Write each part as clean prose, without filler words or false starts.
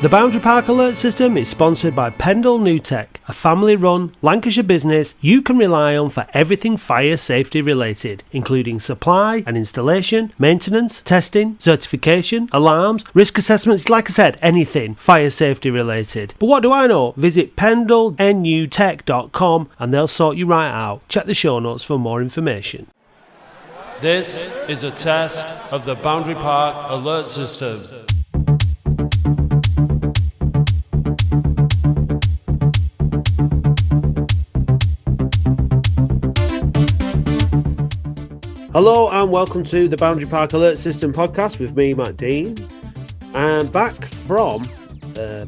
The Boundary Park Alert System is sponsored by Pendle New Tech, a family-run Lancashire business you can rely on for everything fire safety related, including supply and installation, maintenance, testing, certification, alarms, risk assessments, like I said, anything fire safety related. But what do I know? Visit pendlenewtech.com and they'll sort you right out. Check the show notes for more information. This is a test of the Boundary Park Alert System. Hello and welcome to the Boundary Park Alert System podcast with me, Matt Dean. I'm back from I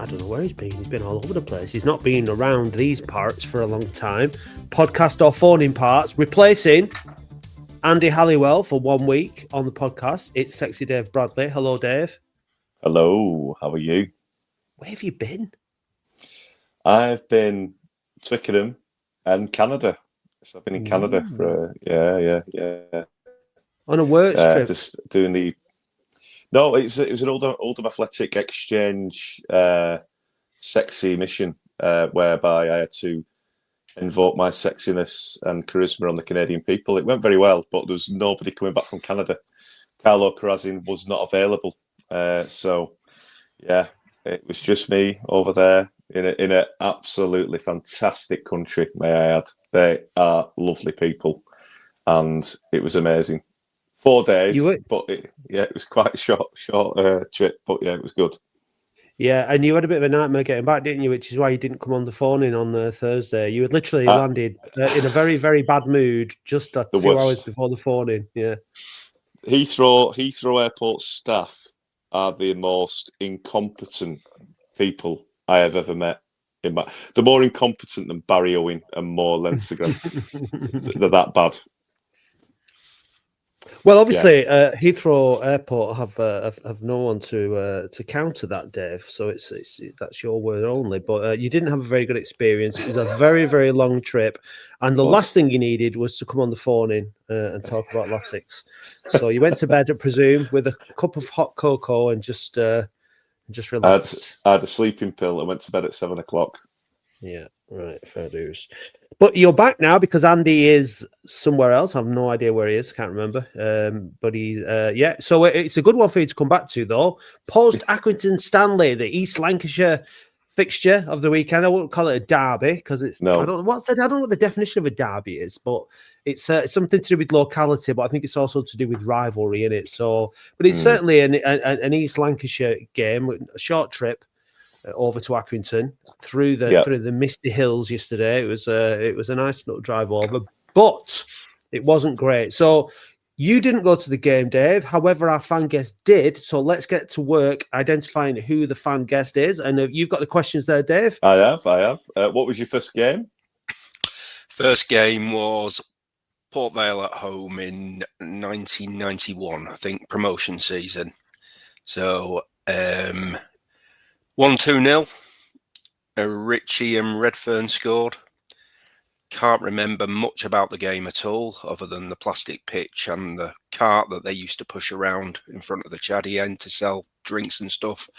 don't know where he's been. He's been all over the place. He's not been around these parts for a long time. Podcast or phone-in parts, replacing Andy Halliwell for 1 week on the podcast. It's Sexy Dave Bradley. Hello, Dave. Hello, how are you? Where have you been? I've been Twickenham and Canada. So I've been in Canada for yeah. On a work trip. Just doing the. No, it was an Oldham athletic exchange, sexy mission, whereby I had to invoke my sexiness and charisma on the Canadian people. It went very well, but there was nobody coming back from Canada. Carlo Carrazin was not available, so yeah, it was just me over there. In a absolutely fantastic country, may I add. They are lovely people, and it was amazing. 4 days, but it was quite a short trip, but yeah, it was good. Yeah, and you had a bit of a nightmare getting back, didn't you? Which is why you didn't come on the phone in on Thursday. You had literally landed in a very, very bad mood just a few hours before the phone in. Yeah, Heathrow Airport staff are the most incompetent people I have ever met. They're more incompetent than Barry Owen and more Lensegren. They're that bad. Well, obviously, Heathrow Airport have no one to counter that, Dave. So it's that's your word only. But you didn't have a very good experience. It was a very, very long trip, and the last thing you needed was to come on the phone in and talk about Latics. So you went to bed, I presume, with a cup of hot cocoa and just relaxed. I had a sleeping pill. I went to bed at 7 o'clock. Yeah, right, fair dues. But you're back now because Andy is somewhere else. I have no idea where he is. Can't remember. But he, So it's a good one for you to come back to, though. Post Accrington Stanley, the East Lancashire fixture of the weekend. I won't call it a derby because it's. No. I don't know what the definition of a derby is, but it's something to do with locality. But I think it's also to do with rivalry in it. So, but it's certainly an East Lancashire game, a short trip over to Accrington through the misty hills yesterday. It was a nice little drive over, but it wasn't great. So you didn't go to the game, Dave. However, our fan guest did. So let's get to work identifying who the fan guest is. And you've got the questions there, Dave. I have. What was your first game? First game was Port Vale at home in 1991, I think, promotion season. So 1-2-0. Ritchie and Redfern scored. Can't remember much about the game at all, other than the plastic pitch and the cart that they used to push around in front of the Chaddy end to sell drinks and stuff.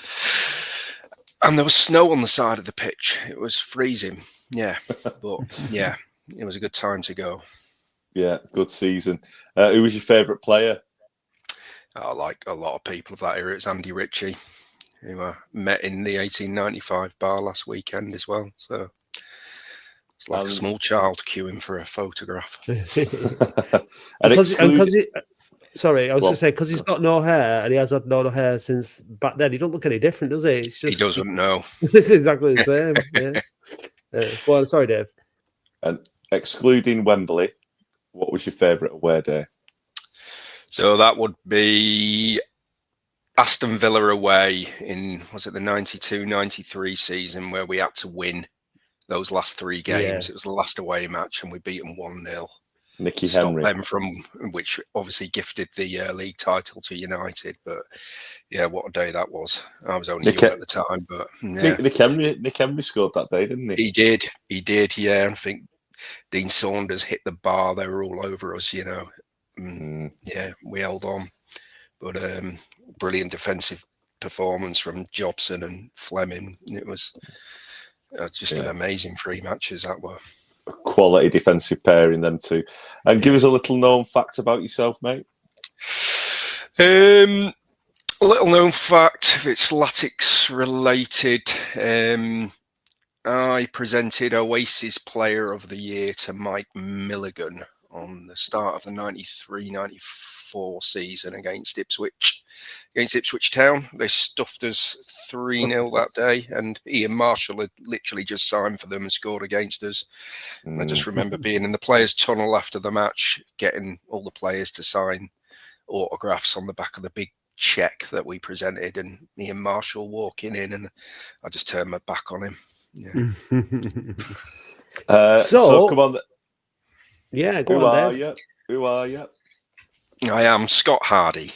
And there was snow on the side of the pitch. It was freezing. Yeah, but yeah, it was a good time to go. Yeah, good season. Who was your favourite player? Like a lot of people of that era, it's Andy Ritchie, who I met in the 1895 bar last weekend as well. So it's like a small child queuing for a photograph. Sorry, I was going to say, because he's got no hair and he has had no hair since back then, he don't look any different, does he? It's just, he doesn't know. This is exactly the same. Yeah. Well, sorry, Dave. And excluding Wembley, what was your favourite away day? So that would be Aston Villa away in, was it the 92-93 season, where we had to win those last three games. Yeah. It was the last away match and we beat them 1-0. Nicky Henry. Stopped them which obviously gifted the league title to United. But yeah, what a day that was. I was only young at the time. But yeah. Nick Henry scored that day, didn't he? He did, yeah. I think Dean Saunders hit the bar. They were all over us, you know. Yeah, we held on. But brilliant defensive performance from Jobson and Fleming. It was just an amazing 3 matches that were. Quality defensive pairing, them two. And give us a little known fact about yourself, mate. Little known fact, if it's Latics related, I presented Oasis Player of the Year to Mike Milligan on the start of the 93-94 season against Ipswich Town. They stuffed us 3-0 that day, and Ian Marshall had literally just signed for them and scored against us. I just remember being in the players' tunnel after the match, getting all the players to sign autographs on the back of the big check that we presented, and Ian Marshall walking in, and I just turned my back on him. Yeah. So come on. Yeah, go on, Dave. Who are you? I am Scott Hardy.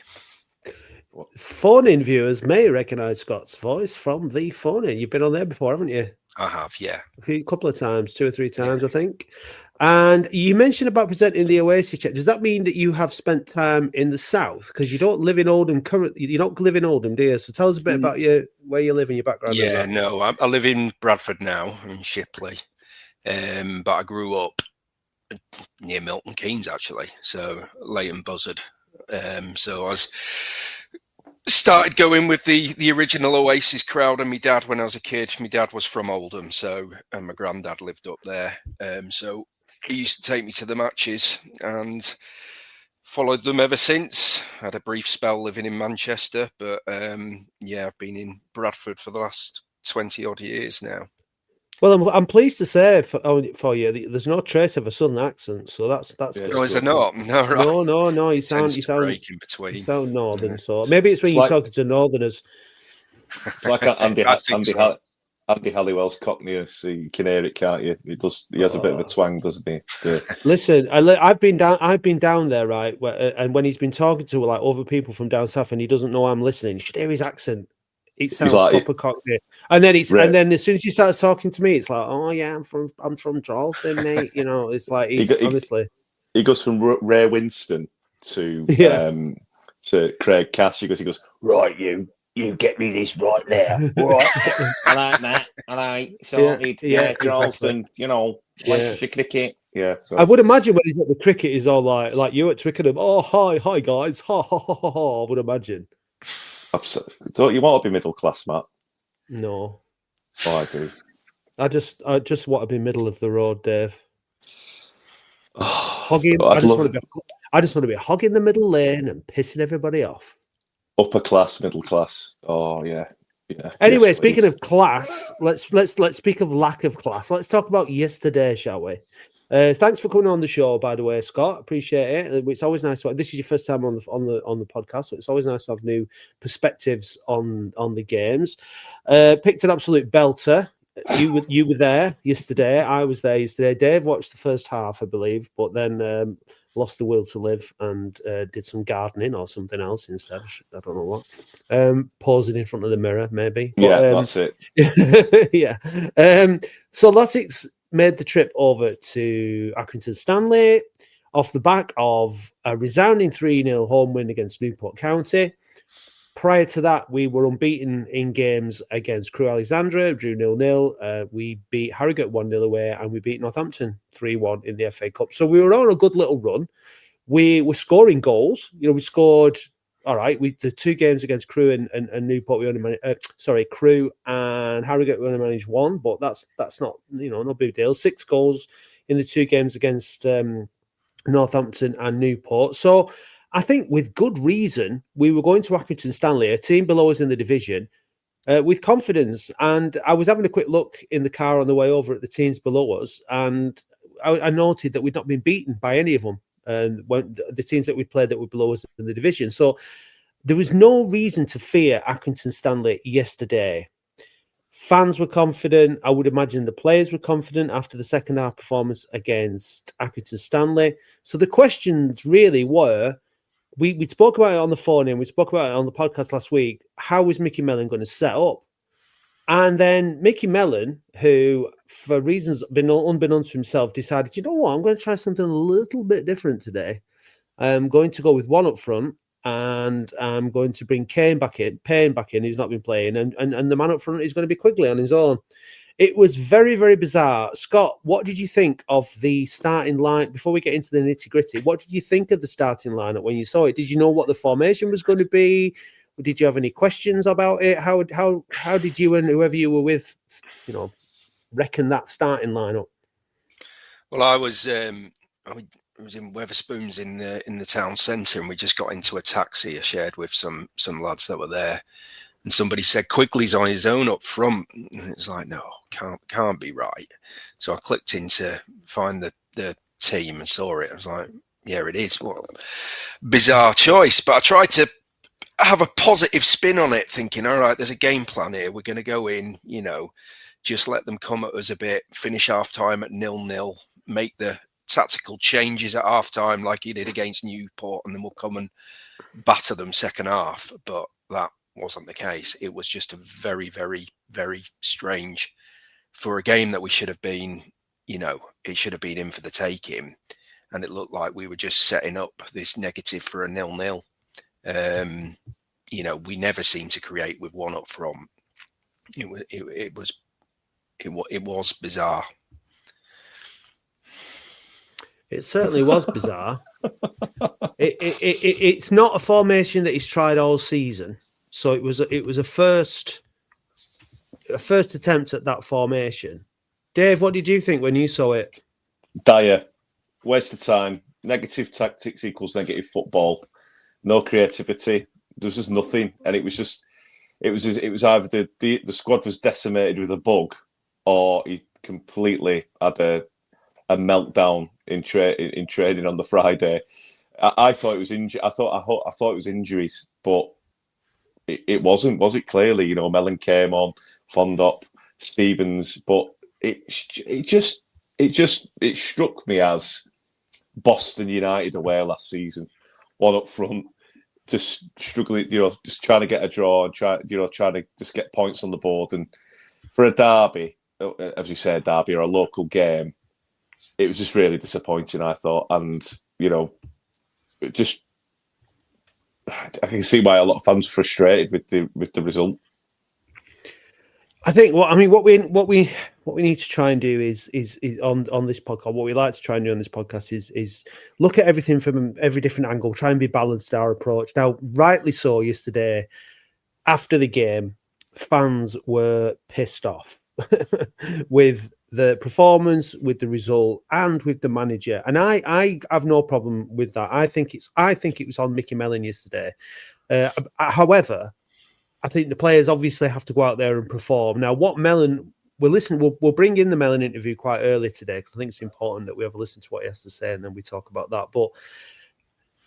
Phone-in viewers may recognise Scott's voice from the phone-in. You've been on there before, haven't you? I have, yeah. A couple of times, 2 or 3 times, I think. And you mentioned about presenting the Oasis check. Does that mean that you have spent time in the south? Because you don't live in Oldham currently. You don't live in Oldham, do you? So tell us a bit about where you live and your background. Yeah, no, I live in Bradford now, in Shipley. But I grew up near Milton Keynes, actually. So Leighton Buzzard. So I started going with the original Oasis crowd and my dad when I was a kid. My dad was from Oldham, and my granddad lived up there. So he used to take me to the matches and followed them ever since. Had a brief spell living in Manchester, but I've been in Bradford for the last 20 odd years now. Well, I'm pleased to say for you, there's no trace of a southern accent, so that's good. No, is there not? No, right. No. You sound break in between. You sound northern, so maybe it's when you're talking to northerners. It's like Andy Halliwell's Cockney, so you can hear it, can't you? He has a bit of a twang, doesn't he? Yeah. Listen, I've been down there, right? And when he's been talking to like other people from down south, and he doesn't know I'm listening, you should hear his accent. It sounds like proper Cockney, and then and then as soon as he starts talking to me, it's like, oh yeah, I'm from Charleston, mate. You know, it's like honestly, he goes from Ray Winston to Craig Cash. He goes, right, you get me this right now, all right? I like that. I like sorted. Yeah, Charleston. Exactly. You know, Lancashire cricket. Yeah, so. I would imagine when he's at the cricket, he's all like you at Twickenham. Oh, hi guys, ha ha ha ha. I would imagine. Don't you want to be middle class, Matt? No. Oh, I do. I just want to be middle of the road, Dave. Hogging. I just want to be hogging the middle lane and pissing everybody off. Upper class, middle class. Oh yeah. Anyway, yes, speaking of class, let's speak of lack of class. Let's talk about yesterday, shall we? Thanks for coming on the show, by the way, Scott. Appreciate it. It's always nice to. This is your first time on the podcast, so it's always nice to have new perspectives on the games. Picked an absolute belter. You were there yesterday. I was there yesterday. Dave watched the first half, I believe, but then lost the will to live and did some gardening or something else instead. I don't know what. Posing in front of the mirror, maybe. But, that's it. Yeah. So Latics made the trip over to Accrington Stanley off the back of a resounding 3-0 home win against Newport County. Prior to that, we were unbeaten in games against Crewe Alexandra, drew 0-0. We beat Harrogate 1-0 away, and we beat Northampton 3-1 in the FA Cup. So we were on a good little run. We were scoring goals. You know, we scored. All right, the 2 games against Crewe and Newport, we only managed. Crewe and Harrogate, we only managed 1, but that's not no big deal. 6 goals in the 2 games against Northampton and Newport. So I think with good reason we were going to Accrington Stanley, a team below us in the division, with confidence. And I was having a quick look in the car on the way over at the teams below us, and I noted that we'd not been beaten by any of them. And when the teams that we played that were below us in the division. So there was no reason to fear Accrington Stanley yesterday. Fans were confident. I would imagine the players were confident after the second half performance against Accrington Stanley. So the questions really were, we spoke about it on the phone and we spoke about it on the podcast last week. How is Mickey Mellon going to set up? And then Mickey Mellon, who, for reasons unbeknownst to himself, decided, you know what, I'm going to try something a little bit different today. I'm going to go with 1 up front and I'm going to bring Payne back in. He's not been playing, and the man up front is going to be Quigley on his own. It was very, very bizarre. Scott, what did you think of the starting line? Before we get into the nitty-gritty, what did you think of the starting lineup when you saw it? Did you know what the formation was going to be? Did you have any questions about it? How did you and whoever you were with, reckon that starting lineup? Well, I was in Wetherspoons in the town centre, and we just got into a taxi I shared with some lads that were there, and somebody said Quigley's on his own up front, and it's like, no, can't be right. So I clicked in to find the team and saw it. I was like, yeah, it is. What a bizarre choice, but I tried to have a positive spin on it, thinking, all right, there's a game plan here. We're going to go in, just let them come at us a bit, finish half time at 0-0, make the tactical changes at half time like he did against Newport, and then we'll come and batter them second half. But that wasn't the case. It was just a very, very, very strange for a game that we should have been, it should have been in for the taking. And it looked like we were just setting up this negative for a 0-0. We never seem to create with one up front. It was bizarre. It certainly was bizarre. It's not a formation that he's tried all season, so it was a first attempt at that formation. Dave, what did you think when you saw it? Dire, waste of time. Negative tactics equals negative football. No creativity. There was just nothing, and it was either the squad was decimated with a bug, or he completely had a meltdown in training on the Friday. I thought it was injury. I thought it was injuries, but it wasn't. Was it? Clearly, Mellon came on, Fondop, Stevens, but it struck me as Boston United away last season. One up front, just struggling, just trying to get a draw and trying to just get points on the board. And for a derby, as you said, derby or a local game, it was just really disappointing, I thought. And, I can see why a lot of fans are frustrated with the result. I think what we need to try and do is on this podcast. What we like to try and do on this podcast is look at everything from every different angle, try and be balanced in our approach. Now, rightly so, yesterday after the game, fans were pissed off with the performance, with the result, and with the manager. And I have no problem with that. I think it was on Mickey Mellon yesterday. However, I think the players obviously have to go out there and perform. Now, what Mellon, we'll bring in the Mellon interview quite early today, because I think it's important that we have a listen to what he has to say and then we talk about that. But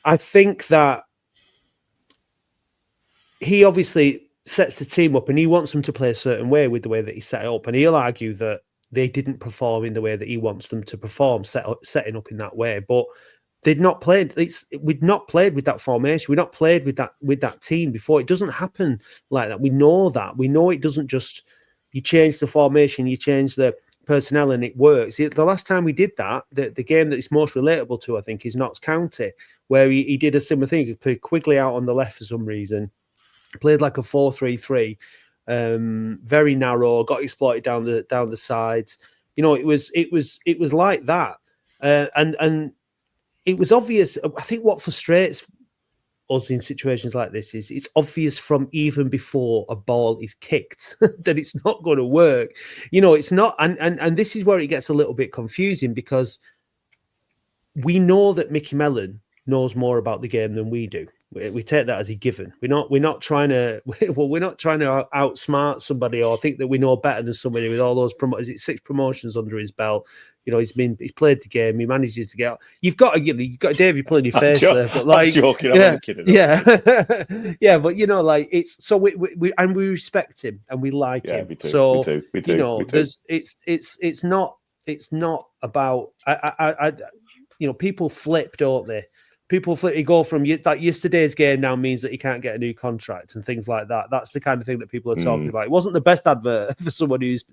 I think that he obviously sets the team up and he wants them to play a certain way with the way that he set it up. And he'll argue that they didn't perform in the way that he wants them to perform, setting up in that way. But they'd not played. We'd not played with that formation. We'd not played with that team before. It doesn't happen like that. We know that. We know it doesn't just. You change the formation, you change the personnel, and it works. The last time we did that, the game that it's most relatable to, I think, is Notts County, where he did a similar thing. He played Quigley out on the left for some reason. Played like a 4-3-3, very narrow. Got exploited down the sides. It was like that, and. It was obvious. I think what frustrates us in situations like this is it's obvious from even before a ball is kicked that it's not going to work. It's not. And this is where it gets a little bit confusing, because we know that Mickey Mellon knows more about the game than we do. We take that as a given. We're not trying to outsmart somebody or think that we know better than somebody with all those promoters. It's 6 promotions under his belt. He's played the game. He manages to get. You've got Dave. You're pulling your face there, but I'm joking. I'm yeah, kidding. Yeah, yeah. But it's so we respect him and we like him. We do. So we do. It's not about. People flip, don't they? People flip. You go from that yesterday's game now means that he can't get a new contract and things like that. That's the kind of thing that people are talking about. It wasn't the best advert for someone who's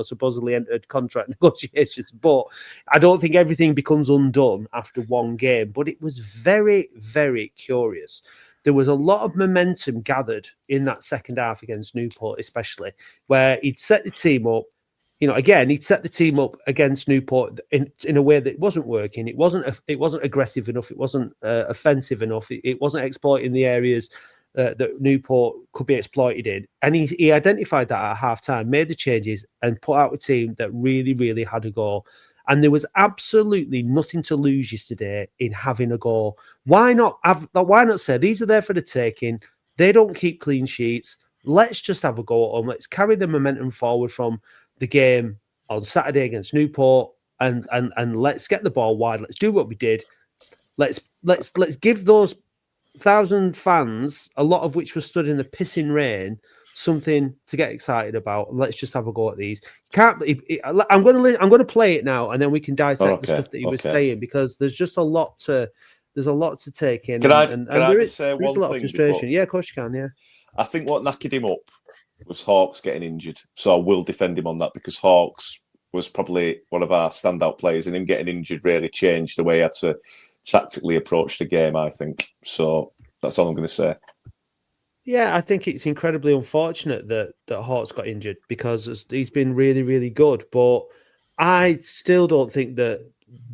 supposedly entered contract negotiations, but I don't think everything becomes undone after one game. But it was very, very curious there was a lot of momentum gathered in that second half against Newport, especially where he'd set the team up. Again, he'd set the team up against Newport in a way that wasn't working. It wasn't aggressive enough. It wasn't offensive enough. It wasn't exploiting the areas that Newport could be exploited in. And he identified that at half time, made the changes, and put out a team that really, really had a go. And there was absolutely nothing to lose yesterday in having a go. Why not say these are there for the taking? They don't keep clean sheets. Let's just have a go at them. Let's carry the momentum forward from the game on Saturday against Newport, and let's get the ball wide. Let's do what we did. Let's give those 1,000 fans, a lot of which were stood in the pissing rain, something to get excited about. Let's just have a go at these. I'm going to play it now, and then we can dissect the stuff that he was saying, because there's just a lot to take in. Can I there is say a one lot of thing frustration. before? Yeah, of course you can. Yeah, I think what knackered him up was Hawks getting injured. So I will defend him on that, because Hawks was probably one of our standout players, and him getting injured really changed the way he had to tactically approach the game, I think. So that's all I'm going to say. Yeah, I think it's incredibly unfortunate that Hawks got injured, because he's been really, really good. But I still don't think that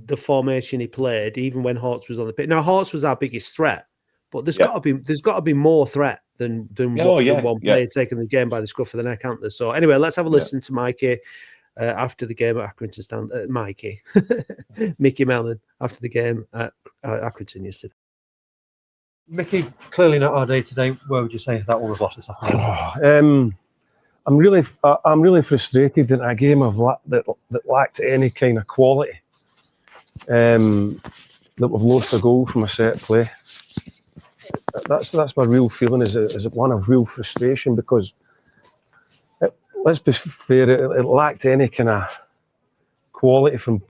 the formation he played, even when Hawks was on the pitch. Now, Hawks was our biggest threat, but there's got to be more threat than one player taking the game by the scruff of the neck, aren't there? So anyway, let's have a listen to Mikey after the game at Accrington Stanley. Mickey Mellon after the game at Accrington yesterday. Mickey, clearly not our day today. Where would you say that one was lost this afternoon? I'm really frustrated in a game that lacked any kind of quality. That we've lost a goal from a set play. That's my real feeling, is one of real frustration, because let's be fair, it lacked any kind of quality from,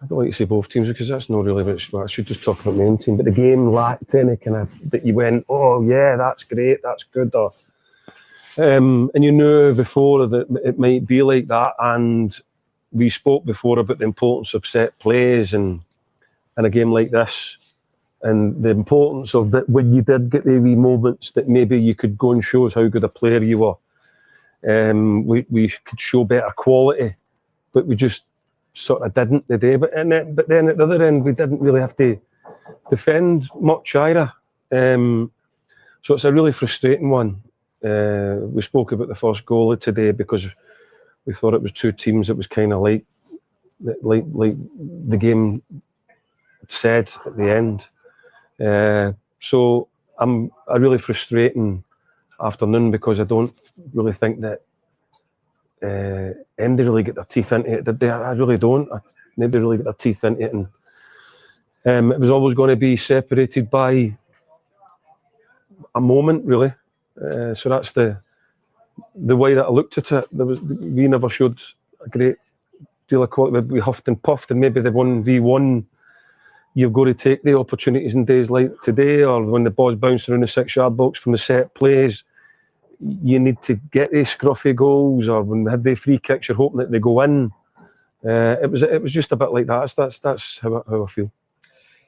I don't like to say both teams, because that's not really what I should just talk about my own team, but the game lacked any kind of, that you went, oh yeah, that's great, that's good, or and you knew before that it might be like that. And we spoke before about the importance of set plays and in a game like this, and the importance of that when you did get the wee moments that maybe you could go and show us how good a player you were. We could show better quality, but we just sort of didn't today. But then at the other end, we didn't really have to defend much either. So it's a really frustrating one. We spoke about the first goal of today because we thought it was two teams that was kind of like the game said at the end. So I'm a really frustrating afternoon, because I don't really think that Andy really get their teeth into it, did they? I really don't. Maybe really get their teeth into it, and it was always going to be separated by a moment, really. So that's the way that I looked at it. We never showed a great deal of quality. We huffed and puffed, and maybe the 1v1, you've got to take the opportunities in days like today, or when the ball's bouncing around the 6-yard box from the set plays, you need to get these scruffy goals, or when they have the free kicks, you're hoping that they go in. It was just a bit like that. That's how I feel.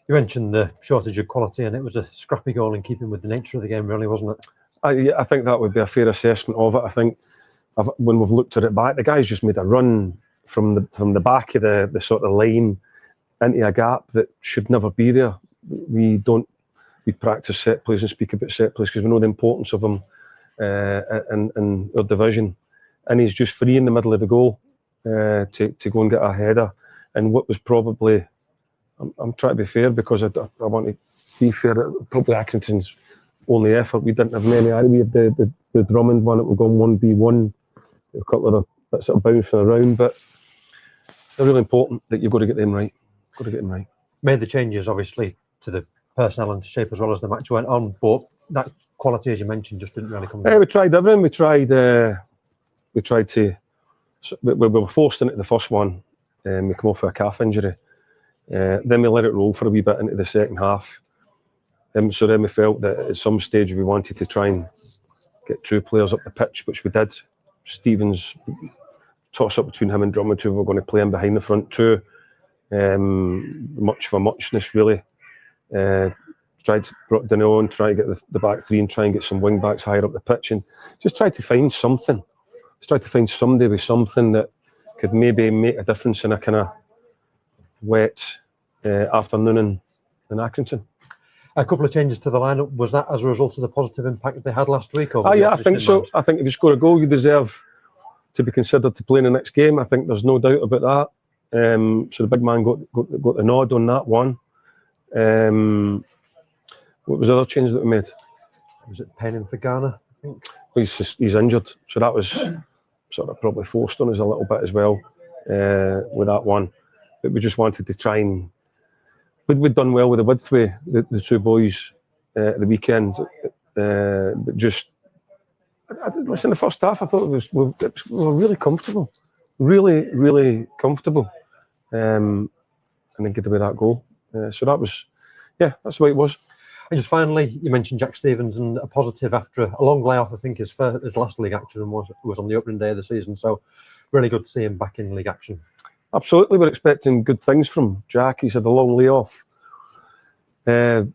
You mentioned the shortage of quality, and it was a scrappy goal in keeping with the nature of the game, really, wasn't it? I think that would be a fair assessment of it. I think when we've looked at it back, the guy's just made a run from the back of the sort of line into a gap that should never be there. We practice set plays and speak about set plays because we know the importance of them in our division. And he's just free in the middle of the goal to go and get a header. And what was probably, I'm trying to be fair because I want to be fair, probably Accrington's only effort. We didn't have many. We had the Drummond one that was going 1v1, a couple of that sort of bouncing around, but they're really important that you've got to get them right. Made the changes, obviously, to the personnel and to shape as well as the match went on, but that quality, as you mentioned, just didn't really come. We tried everything. We were forced into the first one. We come off with a calf injury. Then we let it roll for a wee bit into the second half. So then we felt that at some stage we wanted to try and get two players up the pitch, which we did. Stevens, toss up between him and Drummond, who were going to play in behind the front two. Much of a muchness, really. tried to brought Dano on, try to get the back three and try and get some wing backs higher up the pitch, and just try to find something. Just try to find somebody with something that could maybe make a difference in a kind of wet afternoon in Accrington. A couple of changes to the lineup. Was that as a result of the positive impact they had last week? Yeah, I think so. I think if you score a goal, you deserve to be considered to play in the next game. I think there's no doubt about that. So the big man got the nod on that one. What was the other change that we made? Was it Penning for Ghana, I think? He's injured, so that was sort of probably forced on us a little bit as well with that one. But we just wanted to try and... We'd done well with the width way, the two boys at the weekend. But just... Listen, the first half, I thought we were really comfortable. Really, really comfortable. And then get away that goal. So that was... Yeah, that's the way it was. And just finally, you mentioned Jack Stevens and a positive after a long layoff. I think his last league action was on the opening day of the season. So really good to see him back in league action. Absolutely, we're expecting good things from Jack. He's had a long layoff. Keep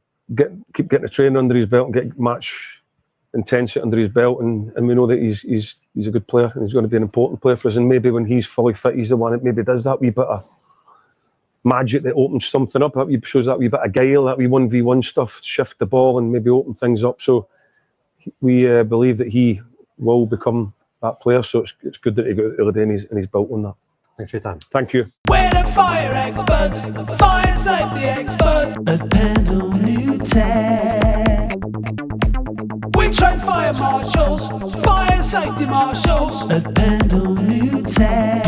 getting the training under his belt and get match intensity under his belt, and we know that he's a good player and he's going to be an important player for us. And maybe when he's fully fit, he's the one that maybe does that wee bit of magic that opens something up, that shows that wee bit of guile, that wee 1v1 stuff, shift the ball and maybe open things up. So we believe that he will become that player. So it's good that he got the other day and he's built on that. Thanks for your time. Thank you. We're the fire experts, fire safety experts at Pendle New Tech. We train fire marshals, fire safety marshals at Pendle New Tech.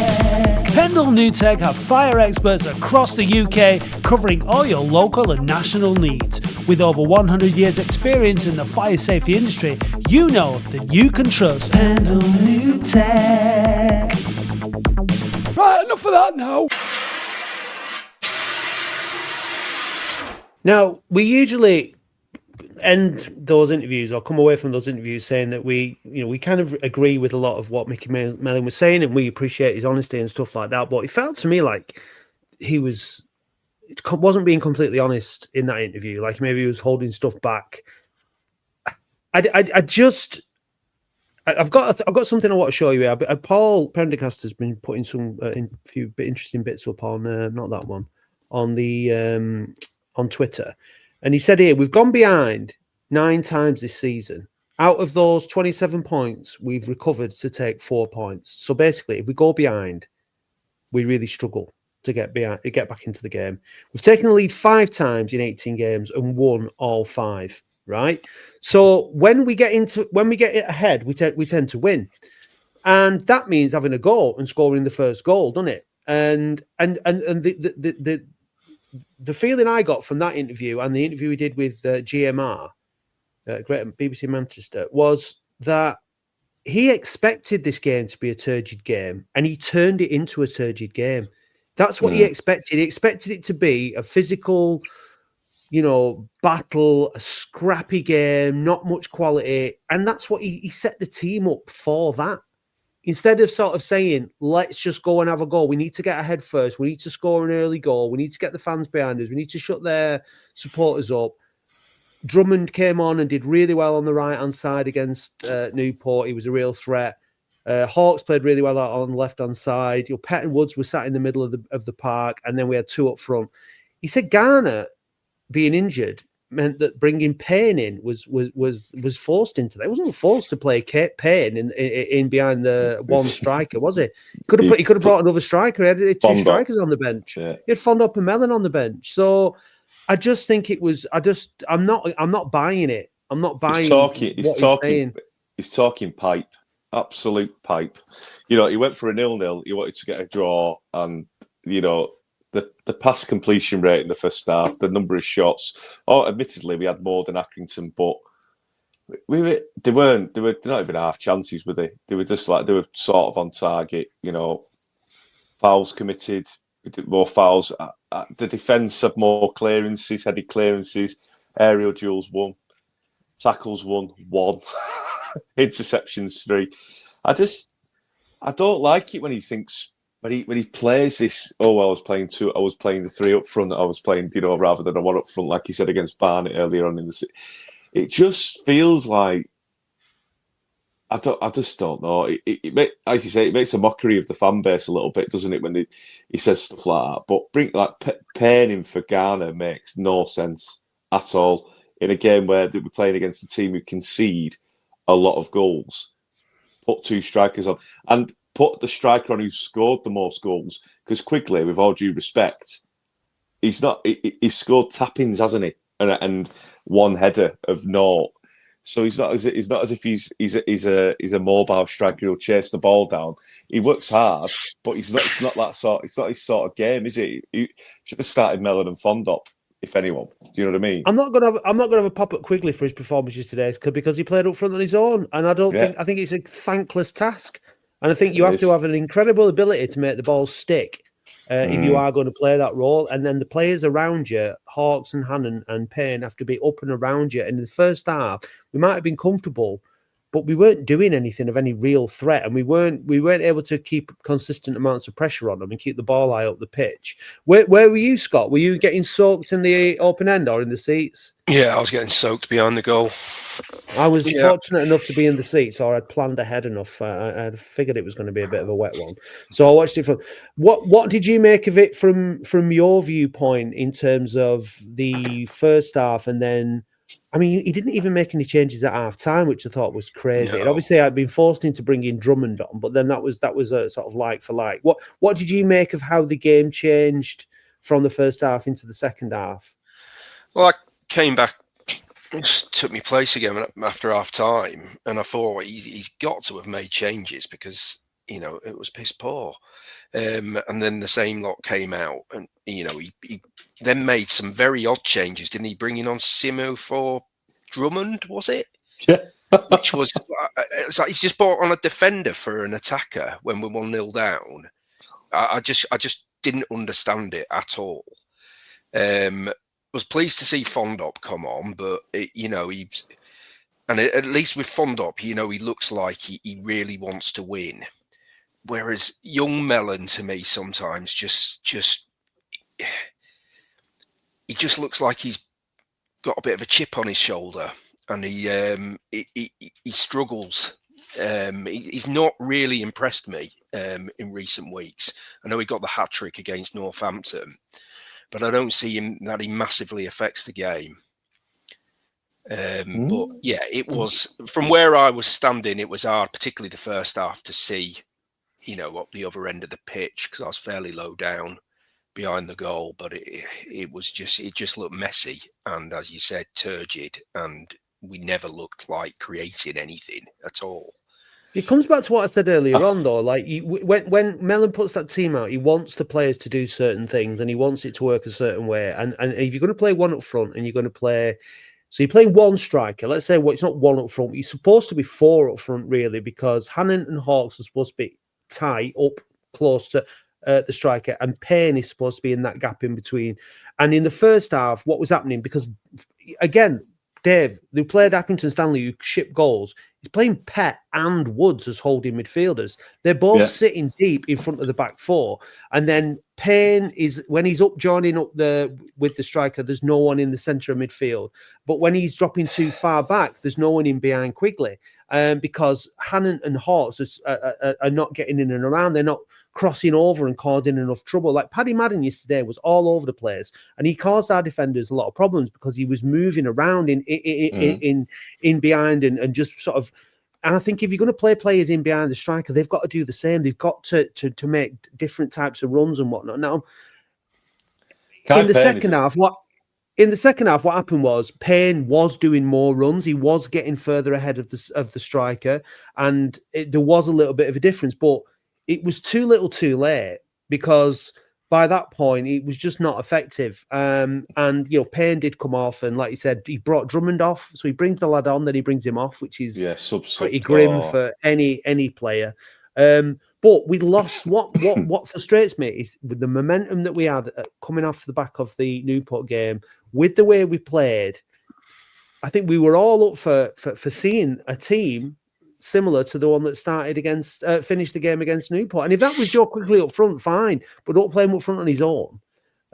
Pendle New Tech have fire experts across the UK covering all your local and national needs. With over 100 years experience in the fire safety industry, you know that you can trust Pendle New Tech. Right, enough of that now. Now, we usually end those interviews or come away from those interviews saying that we kind of agree with a lot of what Mickey Mellon was saying, and we appreciate his honesty and stuff like that. But it felt to me like he wasn't being completely honest in that interview. Like maybe he was holding stuff back. I've got something I want to show you here. Paul Prendergast has been putting some few interesting bits up on not that one on the on Twitter, and he said here we've gone behind 9 times this season. Out of those 27 points, we've recovered to take 4 points. So basically, if we go behind, we really struggle to get back into the game. We've taken the lead 5 times in 18 games and won all 5. Right. So when we get ahead, we tend to win, and that means having a goal and scoring the first goal, doesn't it? And the feeling I got from that interview and the interview we did with GMR, Great BBC Manchester, was that he expected this game to be a turgid game, and he turned it into a turgid game. That's what he expected. He expected it to be a physical, battle, a scrappy game, not much quality. And that's what he set the team up for that. Instead of sort of saying, let's just go and have a goal. We need to get ahead first. We need to score an early goal. We need to get the fans behind us. We need to shut their supporters up. Drummond came on and did really well on the right-hand side against Newport. He was a real threat. Hawks played really well on the left-hand side. Pett and Woods were sat in the middle of the park, and then we had 2 up front. He said Ghana being injured meant that bringing Payne in was forced into that. It wasn't forced to play Payne in behind the one striker, was it? He could have brought another striker. He had 2 Fondop. strikers on the bench. Yeah. He had Fondop and Mellon on the bench. So I just think it was. I'm not buying it. I'm not buying. He's talking pipe. Absolute pipe. He went for a 0-0. He wanted to get a draw, and the pass completion rate in the first half, the number of shots. Admittedly, we had more than Accrington, but they were not even half chances, were they? They were just like they were sort of on target. Fouls committed, more fouls. The defence had more clearances, headed clearances, aerial duels 1, tackles 1, interceptions 3. I don't like it when he thinks when he plays this, I was playing the three up front. I was playing, rather than a one up front, like he said against Barnet earlier on in the. It just feels like I just don't know. As you say, it makes a mockery of the fan base a little bit, doesn't it? When he says stuff like that. But paying him for Garner makes no sense at all in a game where we're playing against a team who concede a lot of goals. Put two strikers on and put the striker on who scored the most goals. Because Quigley, with all due respect, he's scored tap-ins, hasn't he? And one header of naught. So he's not as if he's a mobile striker who'll chase the ball down. He works hard, but it's not that sort. It's not his sort of game, is it? He should have started Mellon and Fondop, if anyone. Do you know what I mean? I'm not gonna have a pop at Quigley for his performances today because he played up front on his own, and I think it's a thankless task. And I think you have to have an incredible ability to make the ball stick. If you are going to play that role, and then the players around you, Hawks and Hannon and Payne, have to be up and around you. And in the first half, we might have been comfortable, but we weren't doing anything of any real threat, and we weren't able to keep consistent amounts of pressure on them and keep the ball high up the pitch. Where were you, Scott? Were you getting soaked in the open end or in the seats? Yeah, I was getting soaked behind the goal. I was fortunate enough to be in the seats, or I'd planned ahead enough. I figured it was going to be a bit of a wet one, so I watched it from. What did you make of it from your viewpoint in terms of the first half, and then? I mean, he didn't even make any changes at half time, which I thought was crazy. No. And obviously, I'd been forced into bringing Drummond on, but then that was a sort of like for like. What did you make of how the game changed from the first half into the second half? Well, I came back, took my place again after half time, and I thought he's got to have made changes because it was piss poor. And then the same lot came out, and he then made some very odd changes, didn't he? Bringing on Simo for Drummond, was it? Yeah. Which was it's like he's just brought on a defender for an attacker when we're 1-0 down. I just didn't understand it at all. Was pleased to see Fondop come on, but at least with Fondop, he looks like he really wants to win. Whereas young Mellon to me sometimes he just looks like he's got a bit of a chip on his shoulder, and he struggles. He's not really impressed me in recent weeks. I know he got the hat trick against Northampton, but I don't see him that he massively affects the game. But yeah, it was from where I was standing. It was hard, particularly the first half, to see. Up the other end of the pitch because I was fairly low down behind the goal, but it just looked messy and, as you said, turgid, and we never looked like creating anything at all. It comes back to what I said earlier on, though. Like when Mellon puts that team out, he wants the players to do certain things and he wants it to work a certain way. And if you're going to play one up front and you're going to play. So you're playing one striker. Let's say it's not one up front, but you're supposed to be four up front, really, because Hannon and Hawks are supposed to be tight up close to the striker, and Payne is supposed to be in that gap in between. And in the first half, what was happening? Because again, Dave, who played Accrington Stanley, who shipped goals, he's playing Pett and Woods as holding midfielders. They're both sitting deep in front of the back four, and then Payne is when he's up joining up with the striker. There's no one in the centre of midfield, but when he's dropping too far back, there's no one in behind Quigley. Because Hannon and Hawks are not getting in and around. They're not crossing over and causing enough trouble. Like Paddy Madden yesterday was all over the place, and he caused our defenders a lot of problems because he was moving around in behind and just sort of. And I think if you're going to play players in behind the striker, they've got to do the same. They've got to make different types of runs and whatnot. Now, in the second half, what happened was Payne was doing more runs. He was getting further ahead of the striker, and there was a little bit of a difference. But it was too little, too late, because by that point it was just not effective. And Payne did come off, and like you said, he brought Drummond off. So he brings the lad on, then he brings him off, which is pretty grim for any player. But we lost. What frustrates me is with the momentum that we had coming off the back of the Newport game, with the way we played. I think we were all up for seeing a team similar to the one that started against, finished the game against Newport. And if that was Joe Quigley up front, fine, but don't play him up front on his own.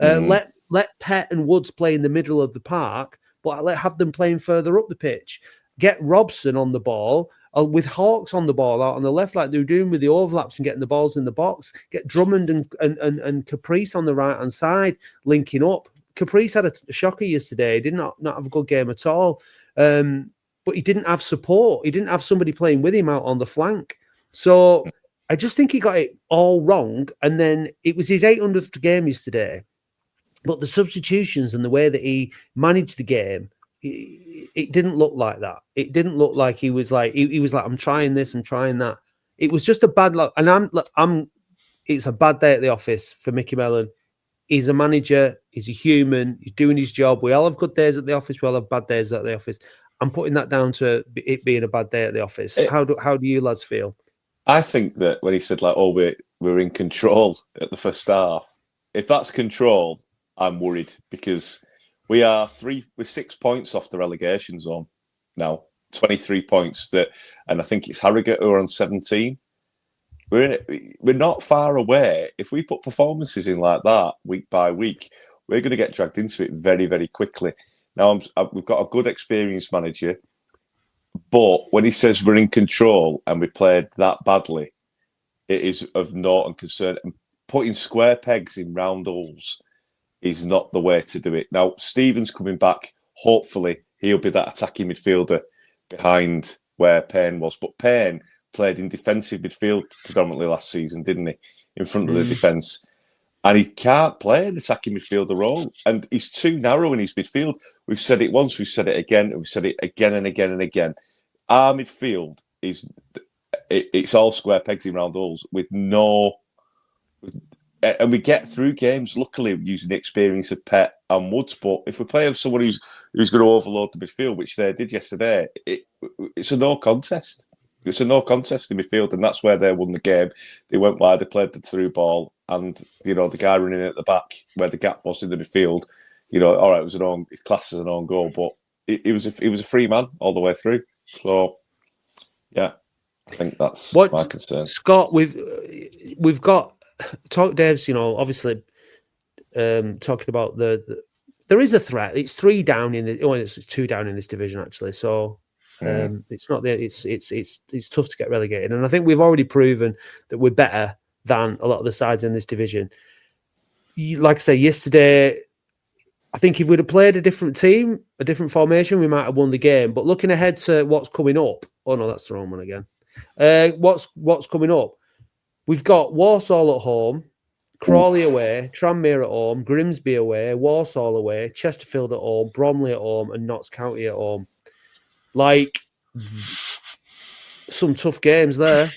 Let Pett and Woods play in the middle of the park, but have them playing further up the pitch. Get Robson on the ball, with Hawks on the ball out on the left, like they were doing with the overlaps and getting the balls in the box. Get Drummond and Caprice on the right hand side linking up. Caprice had a shocker yesterday. He did not have a good game at all. But he didn't have support. He didn't have somebody playing with him out on the flank. So I just think he got it all wrong. And then it was his 800th game yesterday. But the substitutions and the way that he managed the game, it didn't look like that. It didn't look like he was like, I'm trying this, I'm trying that. It was just a bad luck. And it's a bad day at the office for Mickey Mellon. He's a manager. He's a human. He's doing his job. We all have good days at the office. We all have bad days at the office. I'm putting that down to it being a bad day at the office. How do you lads feel? I think that when he said like, "Oh, we're in control at the first half," if that's control, I'm worried because we're 6 points off the relegation zone now, 23 points. And I think it's Harrogate who are on 17. We're not far away. If we put performances in like that week by week, we're going to get dragged into it very, very quickly. Now, we've got a good experienced manager, but when he says we're in control and we played that badly, it is of naught and concern. And putting square pegs in round holes is not the way to do it. Now, Stephen's coming back. Hopefully, he'll be that attacking midfielder behind where Payne was. But Payne played in defensive midfield predominantly last season, didn't he? In front of the defence. And he can't play an attacking midfielder role. And he's too narrow in his midfield. We've said it once, we've said it again, and we've said it again and again and again. Our midfield it's all square pegs in round holes with no... And we get through games, luckily, using the experience of Pett and Woods. But if we play with someone who's going to overload the midfield, which they did yesterday, it's a no contest. It's a no contest in midfield, and that's where they won the game. They went wide, they played the through ball, and the guy running at the back where the gap was in the midfield, all right, it was class as an own goal, but it was a free man all the way through. So, yeah, I think that's my concern. Scott, we've got Dave's, obviously talking about there is a threat. It's 3 down it's 2 down in this division actually. So it's not there. It's tough to get relegated, and I think we've already proven that we're better than a lot of the sides in this division. Like I say, yesterday, I think if we'd have played a different team, a different formation, we might have won the game. But looking ahead to what's coming up, oh no, that's the wrong one again. What's coming up? We've got Walsall at home, Crawley away, Tranmere at home, Grimsby away, Walsall away, Chesterfield at home, Bromley at home, and Notts County at home. Like, some tough games there.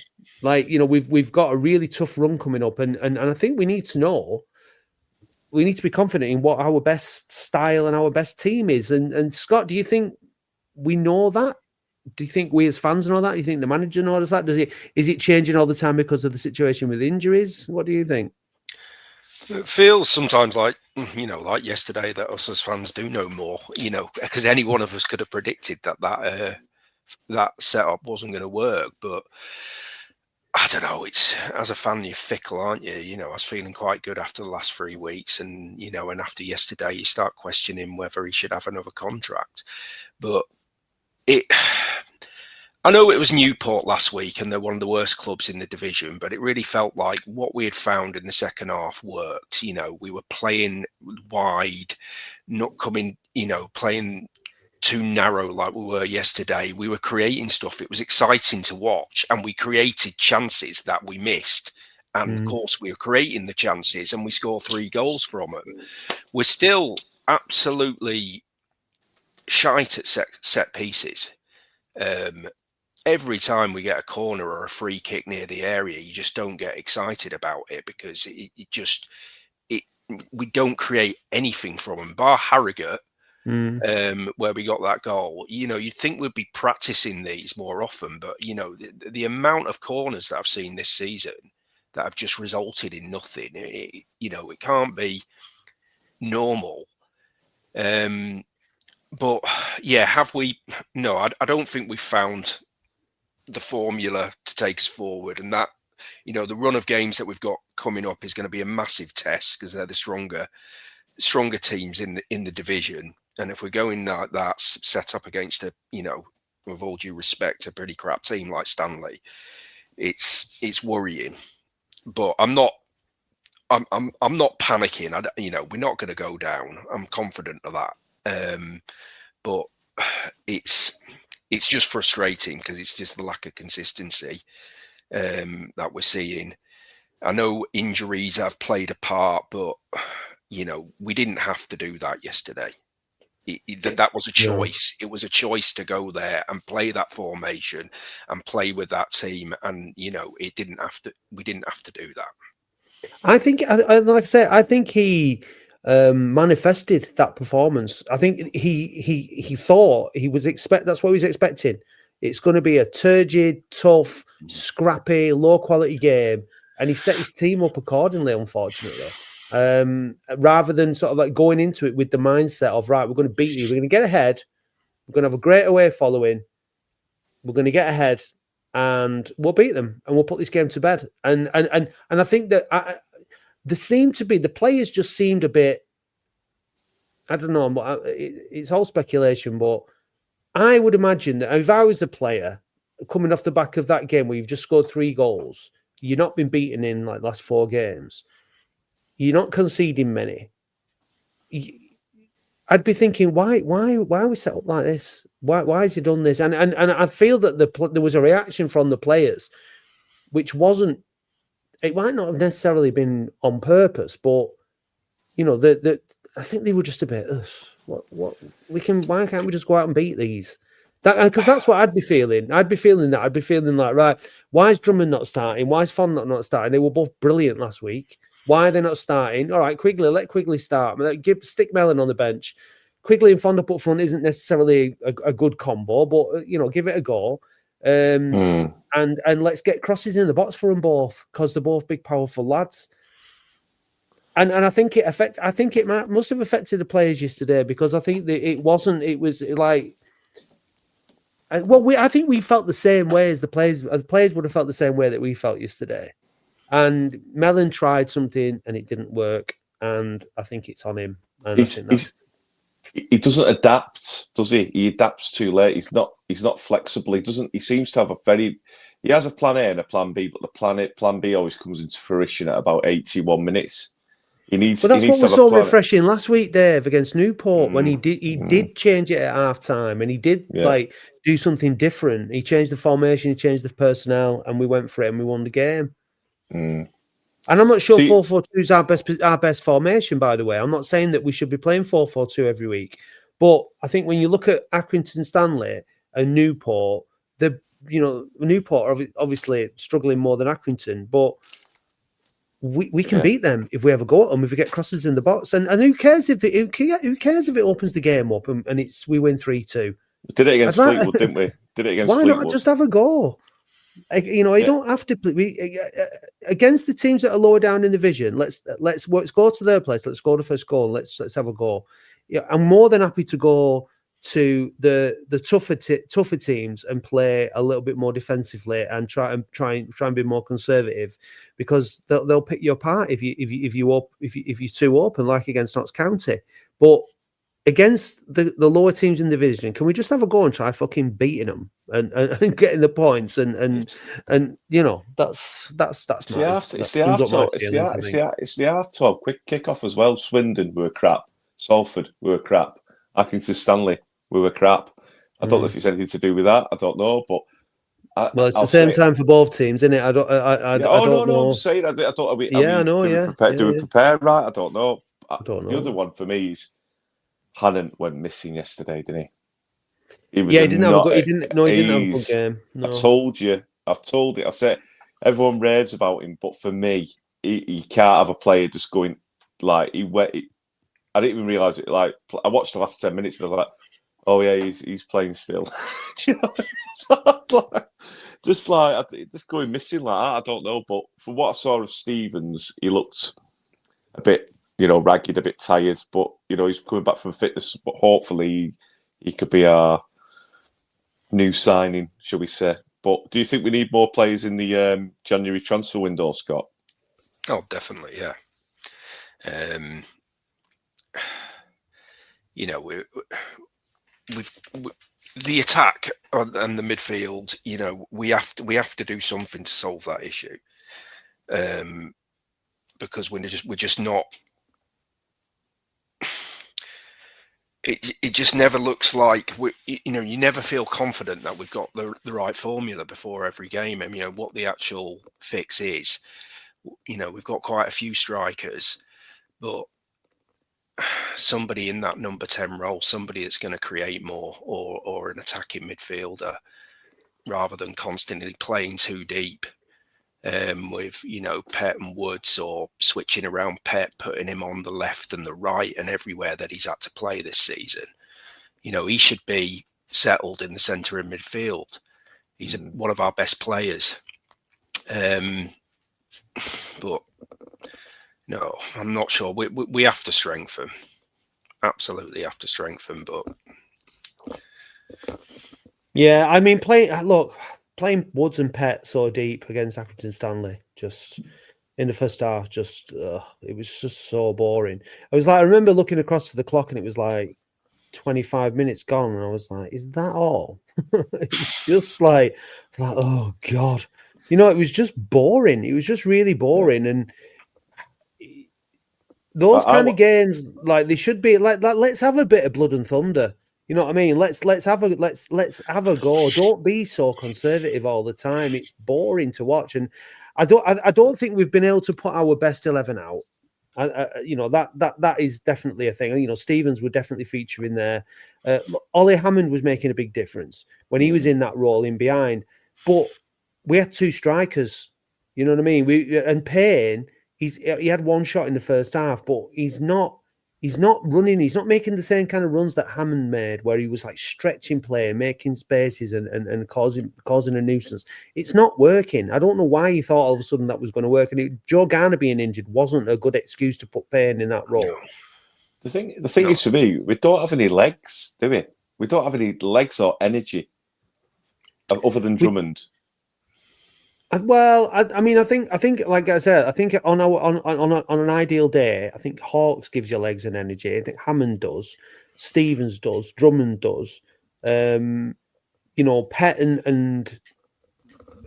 Like, we've got a really tough run coming up, and I think we need to be confident in what our best style and our best team is. And Scott, do you think we know that? Do you think we as fans know that? Do you think the manager knows that? Is it changing all the time because of the situation with injuries? What do you think? It feels sometimes like yesterday that us as fans do know more, because any one of us could have predicted that setup wasn't going to work. But I don't know. It's, as a fan, you're fickle, aren't you? I was feeling quite good after the last 3 weeks, and and after yesterday, you start questioning whether he should have another contract. But I know it was Newport last week, and they're one of the worst clubs in the division, but it really felt like what we had found in the second half worked. We were playing wide, not coming, playing too narrow like we were yesterday. We were creating stuff. It was exciting to watch, and we created chances that we missed. And of course, we were creating the chances, and we scored 3 goals from them. We're still absolutely shite at set pieces. Every time we get a corner or a free kick near the area, you just don't get excited about it because we don't create anything from them. Bar Harrogate, where we got that goal, you'd think we'd be practicing these more often, but the amount of corners that I've seen this season that have just resulted in nothing, it can't be normal. But yeah, have we? No, I don't think we've found the formula to take us forward, and that, you know, the run of games that we've got coming up is going to be a massive test because they're the stronger teams in the division. And if we're going that set up against a, you know, with all due respect, a pretty crap team like Stanley, it's worrying. But I'm not panicking. You know, we're not going to go down. I'm confident of that. But it's just frustrating because it's just the lack of consistency that we're seeing. I know injuries have played a part, but you know, we didn't have to do that yesterday. That was a choice. It was a choice to go there and play that formation and play with that team. And you know, we didn't have to do that. I think, like I said, I think he manifested that performance. I think he thought he was that's what he was expecting. It's going to be a turgid, tough, scrappy, low quality game, and he set his team up accordingly. Unfortunately, rather than sort of like going into it with the mindset of, right, we're going to beat you, we're going to get ahead, we're going to have a great away following, we're going to get ahead, and we'll beat them, and we'll put this game to bed. And I think that the players just seemed a bit, I don't know, but it's all speculation, but I would imagine that if I was a player coming off the back of that game where you've just scored 3 goals, you've not been beaten in like the last 4 games, you're not conceding many, I'd be thinking, why are we set up like this? Why has he done this? And I feel that there was a reaction from the players, which wasn't. It might not have necessarily been on purpose, but you know, I think they were just a bit. Why can't we just go out and beat these? Because that's what I'd be feeling. I'd be feeling like, right, why is Drummond not starting? Why is Fondop not starting? They were both brilliant last week. Why are they not starting? All right, let Quigley start. Stick Mellon on the bench. Quigley and Fondop up front isn't necessarily a good combo, but you know, give it a go. And let's get crosses in the box for them both because they're both big, powerful lads. And I think it must have affected the players yesterday because I think that it was like. I think we felt the same way as the players. The players would have felt the same way that we felt yesterday. And Mellon tried something and it didn't work, and I think it's on him. And he doesn't adapt, does he? He adapts too late. He's not flexible. He seems to have he has a plan A and a plan B, but the plan B always comes into fruition at about 81 minutes. But that's what was so refreshing last week, Dave, against Newport, when he did change it at half time, and he did like do something different. He changed the formation, he changed the personnel, and we went for it and we won the game. And I'm not sure 4-4-2 is our best formation, by the way. I'm not saying that we should be playing 4-4-2 every week, but I think when you look at Accrington Stanley and Newport, Newport are obviously struggling more than Accrington, but we can beat them if we have a go at them, if we get crosses in the box, and who cares if it opens the game up and we win 3-2. We did it against Fleetwood, didn't we? Why Fleetwood. Not just have a go? You know, you don't have to play against the teams that are lower down in the division. Let's go to their place. Let's score the first goal. Let's have a go. Yeah, I'm more than happy to go to the tougher teams and play a little bit more defensively and try and be more conservative, because they'll pick you apart if you're too open, like against Notts County. But against the lower teams in the division, can we just have a go and try fucking beating them and getting the points and you know, that's it's the half 12 quick kickoff as well. Swindon were crap. Salford were crap. Accrington Stanley were crap. I don't know if it's anything to do with that. I don't know, but it's the same time for both teams, isn't it? I don't know. I'm saying I don't. Do we prepare right? I don't know. The other one for me is Hannon went missing yesterday, didn't he? He didn't have a good game. No. I've told it. I said everyone raves about him, but for me, he can't have a player just going like he went. I didn't even realise it. Like, I watched the last 10 minutes and I was like, "Oh yeah, he's playing still." Do you know? just going missing like that. I don't know, but from what I saw of Stevens, he looked a bit, ragged, a bit tired. But he's coming back from fitness. But hopefully, he could be our new signing, shall we say? But do you think we need more players in the January transfer window, Scott? Oh, definitely, yeah. We've the attack and the midfield. We have to do something to solve that issue, because we're just not. It just never looks like you never feel confident that we've got the right formula before every game. And what the actual fix is. We've got quite a few strikers, but somebody in that number 10 role, somebody that's going to create more, or an attacking midfielder, rather than constantly playing too deep with Pet and Woods, or switching around Pet, putting him on the left and the right and everywhere that he's had to play this season. He should be settled in the centre of midfield. He's one of our best players. But no, I'm not sure. We have to strengthen. Absolutely have to strengthen. But yeah, I mean, playing Woods and Pet so deep against Accrington Stanley, just in the first half, it was just so boring. I remember looking across to the clock and it was like 25 minutes gone, and I was like, "Is that all?" It's just like, oh God. It was just boring. It was just really boring. And those kind of games, like, they should be like, let's have a bit of blood and thunder. You know what I mean? Let's have a go. Don't be so conservative all the time. It's boring to watch. And I don't think we've been able to put our best 11 out. That is definitely a thing. Stevens would definitely feature in there. Ollie Hammond was making a big difference when he was in that role in behind. But we had two strikers, you know what I mean? And Payne, he had one shot in the first half, but he's not running. He's not making the same kind of runs that Hammond made, where he was like stretching play, making spaces and causing a nuisance. It's not working. I don't know why he thought all of a sudden that was going to work. And Joe Garner being injured wasn't a good excuse to put Payne in that role. No. The thing is, for me, we don't have any legs, do we? We don't have any legs or energy other than Drummond. Well, I mean, I think, like I said, I think on an ideal day, I think Hawkes gives you legs and energy. I think Hammond does, Stevens does, Drummond does. Pet and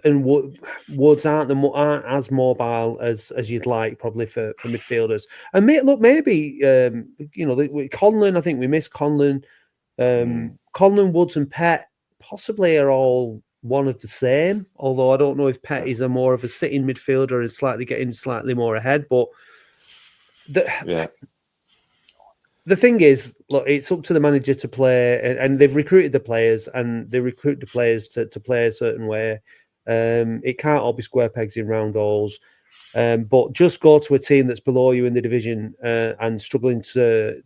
Woods aren't as mobile as you'd like, probably for midfielders. And maybe Conlon. I think we miss Conlon. Conlon, Woods, and Pet possibly are all one of the same, although I don't know if Pet is a more of a sitting midfielder and getting slightly more ahead. But the thing is, look, it's up to the manager to play, and they've recruited the players, and they recruit the players to play a certain way. It can't all be square pegs in round holes. But just go to a team that's below you in the division and struggling to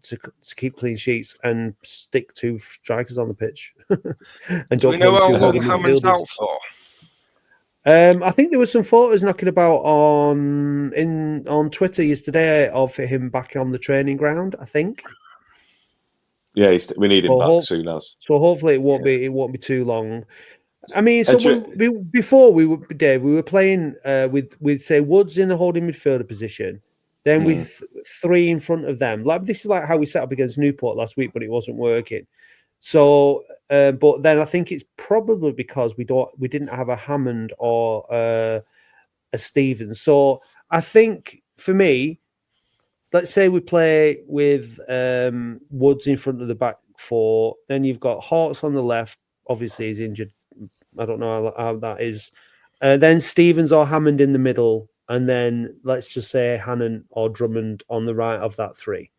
keep clean sheets, and stick two strikers on the pitch. And do we know how long Hammond's out for? I think there were some photos knocking about on Twitter yesterday of him back on the training ground, I think. Yeah, we need him back soon as. So hopefully it won't be too long. I mean, so before we were playing with say Woods in the holding midfielder position, then with three in front of them. Like, this is like how we set up against Newport last week, but it wasn't working. So, but then I think it's probably because we didn't have a Hammond or a Stevens. So I think for me, let's say we play with Woods in front of the back four. Then you've got Hawkes on the left. Obviously, he's injured. I don't know how that is. Then Stevens or Hammond in the middle, and then let's just say Hannon or Drummond on the right of that three.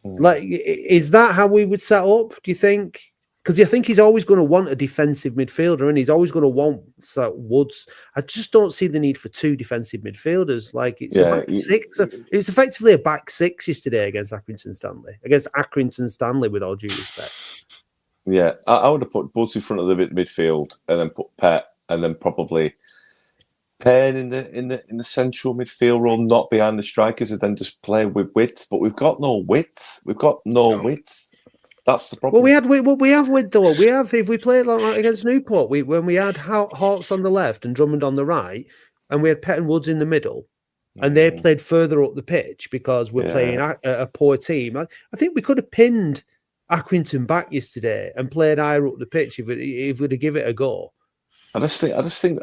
Like, is that how we would set up, do you think? Because I think he's always going to want a defensive midfielder, and he's always going to want Woods. I just don't see the need for two defensive midfielders. Like, it's a back six. It's effectively a back six yesterday against Accrington Stanley, with all due respect. Yeah, I would have put Woods in front of the midfield, and then put Pet, and then probably Payne in the central midfield role, not behind the strikers, and then just play with width. But we've got no width. That's the problem. Well, we have if we play like against Newport, when we had Hawks on the left and Drummond on the right, and we had Pett and Woods in the middle, and they played further up the pitch because we're playing a poor team. I think we could have pinned Accrington back yesterday and played higher up the pitch if we'd have given it a go. I just think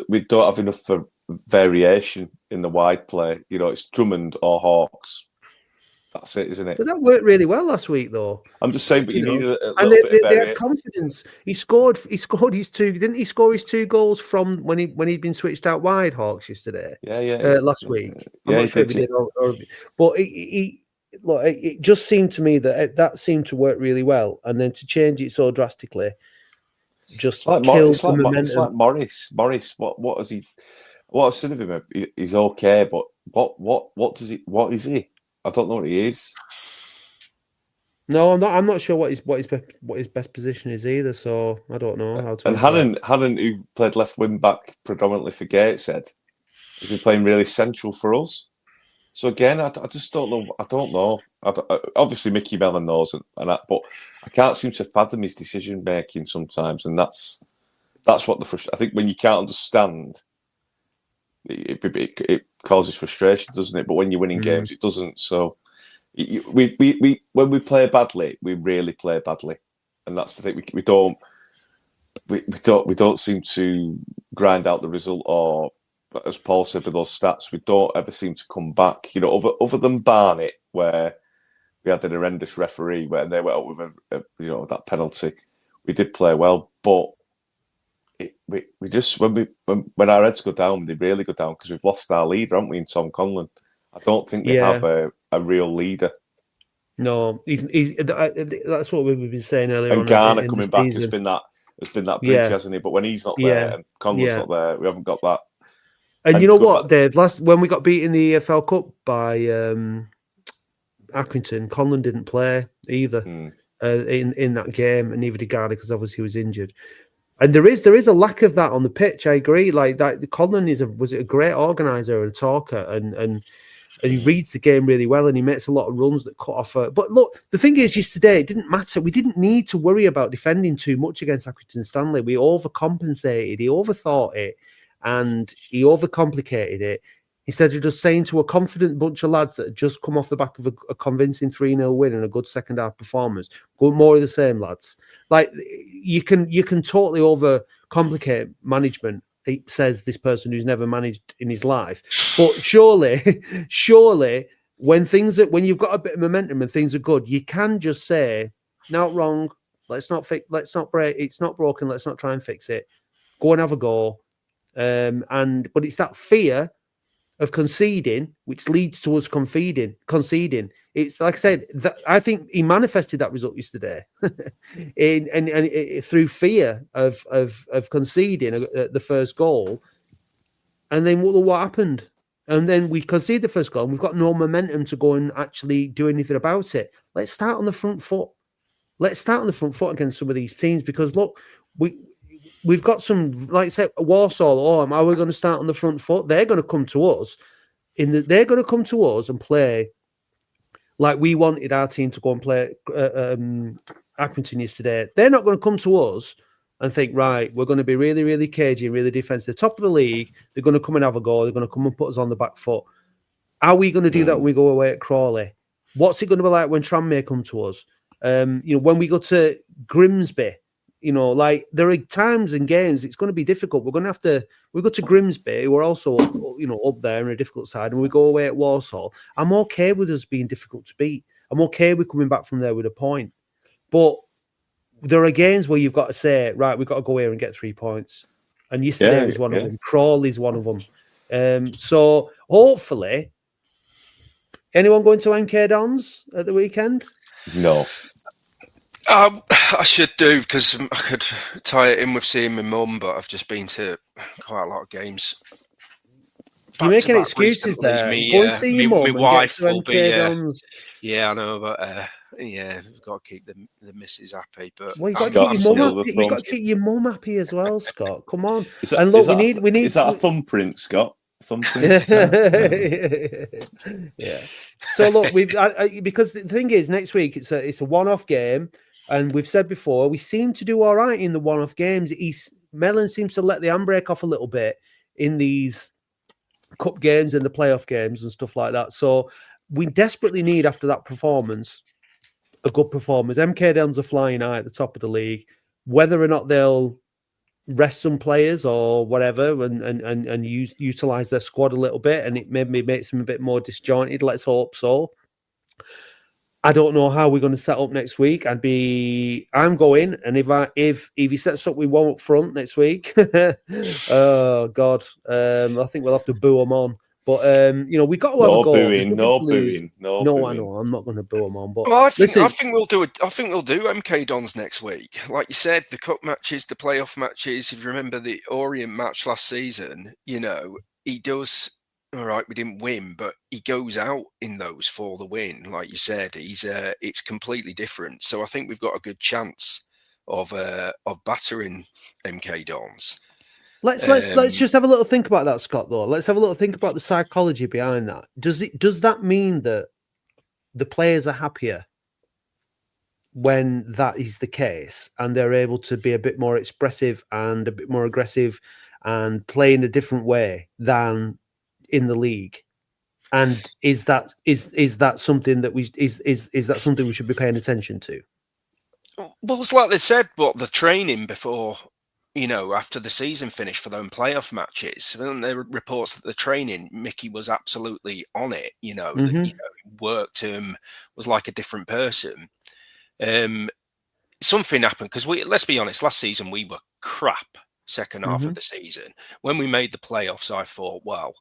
we don't have enough for variation in the wide play. You know, it's Drummond or Hawks. That's it, isn't it? But that worked really well last week, though. I'm just saying, but you need a little and bit of they variation. had confidence. He scored his two. Didn't he score his 2 goals from when he'd been switched out wide, Hawks, yesterday? Last week. I'm not sure if he did. But it just seemed to me that seemed to work really well, and then to change it so drastically, just killed the momentum. It's like Morris. What has he? What I've seen of him, he's okay, but what is he? I don't know what he is. No, I'm not sure what his best position is either. So I don't know how to. And Hannon, who played left wing back predominantly for Gateshead, has been playing really central for us. So again, I just don't know. I don't know. Obviously, Mickey Mellon knows, but I can't seem to fathom his decision making sometimes, and that's what I think when you can't understand. It causes frustration, doesn't it? But when you're winning games, it doesn't. So we when we play badly, we really play badly, and that's the thing. We don't seem to grind out the result, or as Paul said with those stats, we don't ever seem to come back. You know, other than Barnet, where we had an horrendous referee, where they went out with that penalty, we did play well, but. We just when our heads go down, they really go down because we've lost our leader, haven't we, in Tom Conlon? I don't think we have a real leader. No, that's what we've been saying earlier. And Garner coming back has been that bridge, hasn't he? But when he's not there and Conlon's not there, we haven't got that. And you know what, Dave? When we got beat in the EFL Cup by Accrington, Conlon didn't play either in that game, and neither did Garner because obviously he was injured. And there is a lack of that on the pitch. I agree. Like that, Conlon was a great organizer and talker, and he reads the game really well, and he makes a lot of runs that cut off. But look, the thing is, yesterday it didn't matter. We didn't need to worry about defending too much against Accrington Stanley. We overcompensated. He overthought it, and he overcomplicated it. Instead of just saying to a confident bunch of lads that had just come off the back of a convincing 3-0 win and a good second half performance, go more of the same, lads. Like you can totally overcomplicate management. It says this person who's never managed in his life, but surely, when you've got a bit of momentum and things are good, you can just say, "No, wrong. Let's not break. It's not broken. Let's not try and fix it. Go and have a go." But it's that fear of conceding, which leads to us conceding. It's like I said, I think he manifested that result yesterday, through fear of conceding the first goal, and then what happened? And then we concede the first goal, and we've got no momentum to go and actually do anything about it. Let's start on the front foot. Let's start on the front foot against some of these teams because look, we've got some, like I said, Walsall, Oldham. How are we going to start on the front foot? They're going to come to us. They're going to come to us and play like we wanted our team to go and play Accrington yesterday. They're not going to come to us and think, right, we're going to be really, really cagey and really defensive. Top of the league, they're going to come and have a go. They're going to come and put us on the back foot. How are we going to do that when we go away at Crawley? What's it going to be like when Tranmere come to us? When we go to Grimsby, like there are times in games it's going to be difficult. We're going to have to. We go to Grimsby, who are also, up there in a difficult side, and we go away at Walsall. I'm okay with us being difficult to beat. I'm okay with coming back from there with a point. But there are games where you've got to say, right, we've got to go here and get 3 points. And yesterday was one of them. Crawley's one of them. So hopefully, anyone going to MK Dons at the weekend? No. I should do because I could tie it in with seeing my mum, but I've just been to quite a lot of games. You're making excuses there. Go and see your mum. My wife will be. Dons. Yeah, I know, but we've got to keep the missus happy. But well, you've got to keep your mum happy as well, Scott. Come on. We need. Is that a thumbprint, Scott? something. Yeah. So look, because the thing is, next week it's a one-off game, and we've said before we seem to do all right in the one-off games. Mellon seems to let the handbrake off a little bit in these cup games and the playoff games and stuff like that. So we desperately need, after that performance, a good performance. MK Dons are flying high at the top of the league. Whether or not they'll rest some players or whatever and utilize their squad a little bit, and it maybe makes them a bit more disjointed. Let's hope so. I don't know how we're going to set up next week. I'm going, and if he sets up with one up front next week, oh God, I think we'll have to boo him on. But we got to have a goal. No booing. I know. I'm not going to boo him on. But well, I think we'll do MK Dons next week. Like you said, the cup matches, the playoff matches. If you remember the Orient match last season, he does. All right, we didn't win, but he goes out in those for the win. Like you said, it's completely different. So I think we've got a good chance of battering MK Dons. Let's just have a little think about that, Scott. Though, let's have a little think about the psychology behind that. Does that mean that the players are happier when that is the case, and they're able to be a bit more expressive and a bit more aggressive and play in a different way than in the league? And is that something that we should be paying attention to? Well, it's like they said, the training before, after the season finished for them playoff matches, and there were reports that the training, Mickey was absolutely on it. Worked him, was like a different person. Something happened because let's be honest, last season we were crap second half of the season. When we made the playoffs, I thought, well,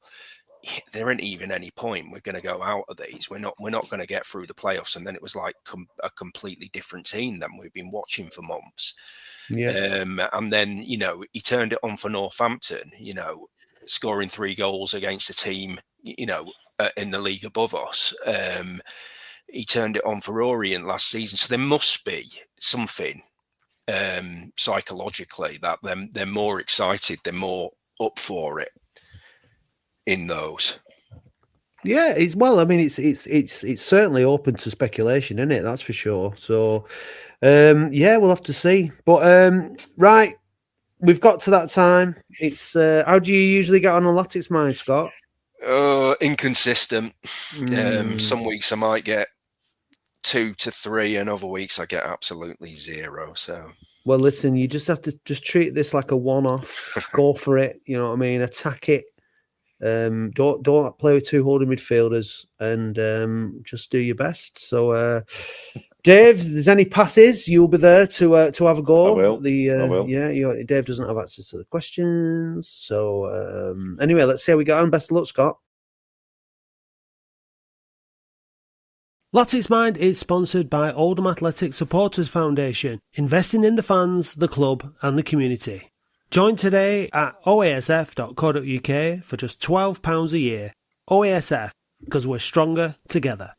there ain't even any point. We're going to go out of these. We're not going to get through the playoffs. And then it was like a completely different team than we've been watching for months. Yeah. And then, he turned it on for Northampton, scoring 3 goals against a team, in the league above us. He turned it on for Orient last season. So there must be something psychologically that they're more excited, they're more up for it in those. Yeah, it's certainly open to speculation, isn't it? That's for sure. So we'll have to see. But right, we've got to that time. It's how do you usually get on Latics Mind, Scott? Inconsistent. Some weeks I might get 2 to 3, and other weeks I get absolutely 0. So well, listen, you just have to just treat this like a one-off. Go for it. You know what I mean? Attack it. Don't play with 2 holding midfielders, and just do your best. So, Dave, if there's any passes, you'll be there to have a go. I will. Yeah, Dave doesn't have access to the questions. So, anyway, let's see how we go on. Best of luck, Scott. Latics Mind is sponsored by Oldham Athletic Supporters Foundation, investing in the fans, the club, and the community. Join today at oasf.co.uk for just £12 a year. OASF, because we're stronger together.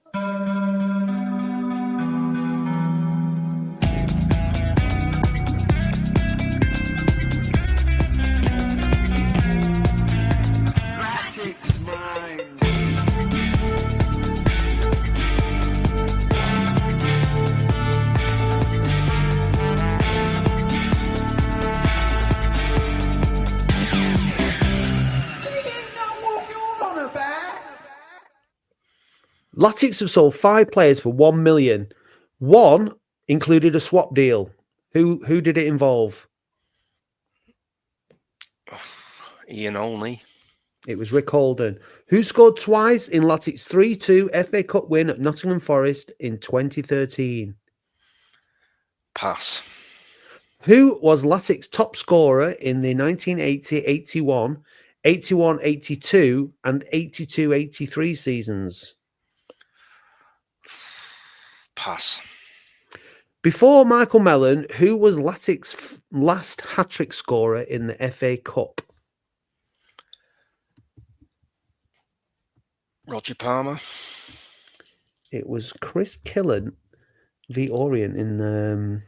Latics have sold 5 players for $1 million. One included a swap deal. Who did it involve? Ian Olney. It was Rick Holden. Who scored twice in Latics' 3-2 FA Cup win at Nottingham Forest in 2013? Pass. Who was Latics' top scorer in the 1980-81, 81-82 and 82-83 seasons? Pass. Before Michael Mellon, who was Latics' last hat-trick scorer in the FA Cup? Roger Palmer. It was Chris Killen v Orient in the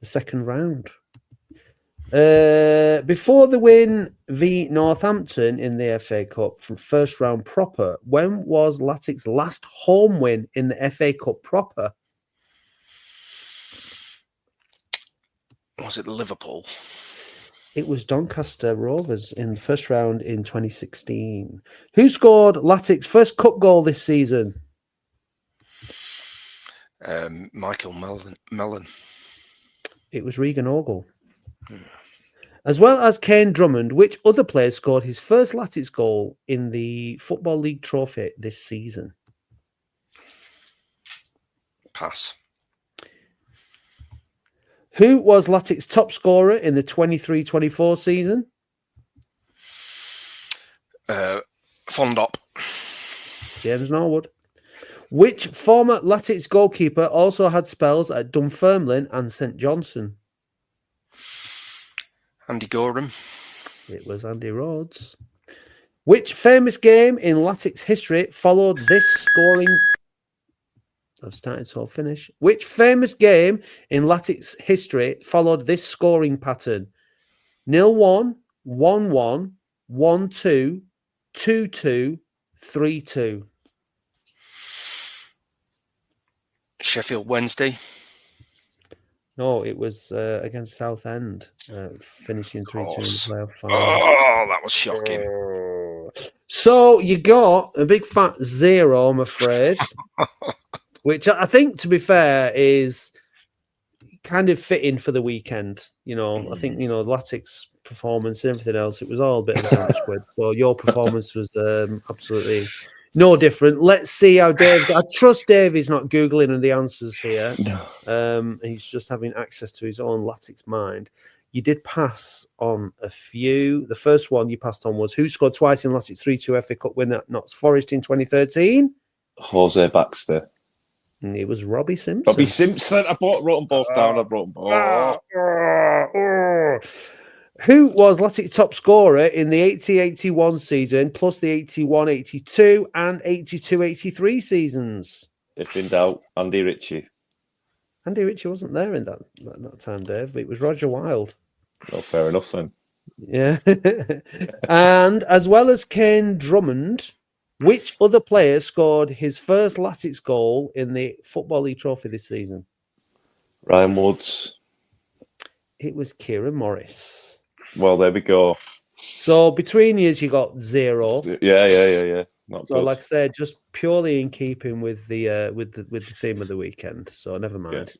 second round. Before the win v Northampton in the FA Cup from first round proper, when was Latics' last home win in the FA Cup proper? Was it Liverpool? It was Doncaster Rovers in the first round in 2016. Who scored Latics' first cup goal this season? Michael Mellon. It was Regan Ogle. As well as Kane Drummond, which other player scored his first Latics goal in the Football League trophy this season? Pass. Who was Latics' top scorer in the 23-24 season? Fondop. James Norwood. Which former Latics goalkeeper also had spells at Dunfermline and St Johnstone? Andy Gorham. It was Andy Rhodes. Which famous game in Latics history followed this scoring? I've started, so I'll finish. Which famous game in Latics history followed this scoring pattern? 0-1, 1-1, 1-2, 2-2, 3-2. Sheffield Wednesday. No, it was against Southend, finishing 3-2 in the playoff final. Oh, that was shocking. So you got a big fat 0, I'm afraid. Which I think, to be fair, is kind of fitting for the weekend. You know, I think, you know, Latics performance and everything else, it was all a bit of a squid. So your performance was absolutely no different. Let's see how Dave... I trust Dave is not Googling the answers here. No. He's just having access to his own Latics mind. You did pass on a few. The first one you passed on was who scored twice in Latics 3-2 FA Cup win at Notts Forest in 2013? Jose Baxter. And it was Robbie Simpson. Robbie Simpson. I wrote them both down. I wrote them both. Who was Latics' top scorer in the 80-81 season, plus the 81-82 and 82-83 seasons? If in doubt, Andy Ritchie. Andy Ritchie wasn't there in that time, Dave. It was Roger Wilde. Well, fair enough then. Yeah. And as well as Kane Drummond, which other player scored his first Latics goal in the Football League trophy this season? Ryan Woods. It was Kieran Morris. Well, there we go. So between years, you got 0. Yeah. Not So, good. like I said, just purely in keeping with the theme of the weekend. So never mind.